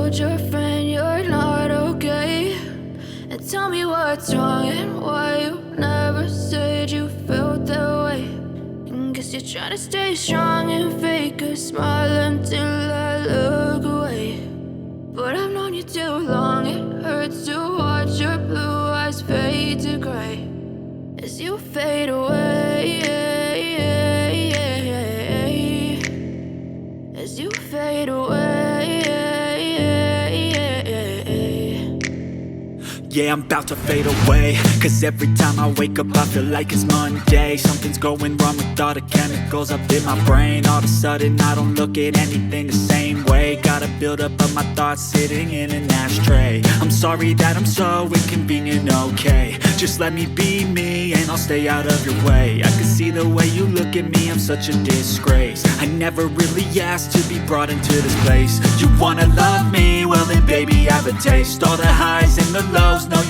told your friend you're not okay, and tell me what's wrong and why you never said you felt that way. And guess you're trying to stay strong and fake a smile until I look away. But I've known you too long, it hurts to watch your blue eyes fade to gray as you fade away, as you fade away. Yeah, I'm about to fade away, cause every time I wake up I feel like it's Monday. Something's going wrong with all the chemicals up in my brain. All of a sudden I don't look at anything the same way. Got a buildup of my thoughts sitting in an ashtray. I'm sorry that I'm so inconvenient, okay. Just let me be me and I'll stay out of your way. I can see the way you look at me, I'm such a disgrace. I never really asked to be brought into this place. You wanna love me? Well then baby, have a taste. All the highs and the lows, no,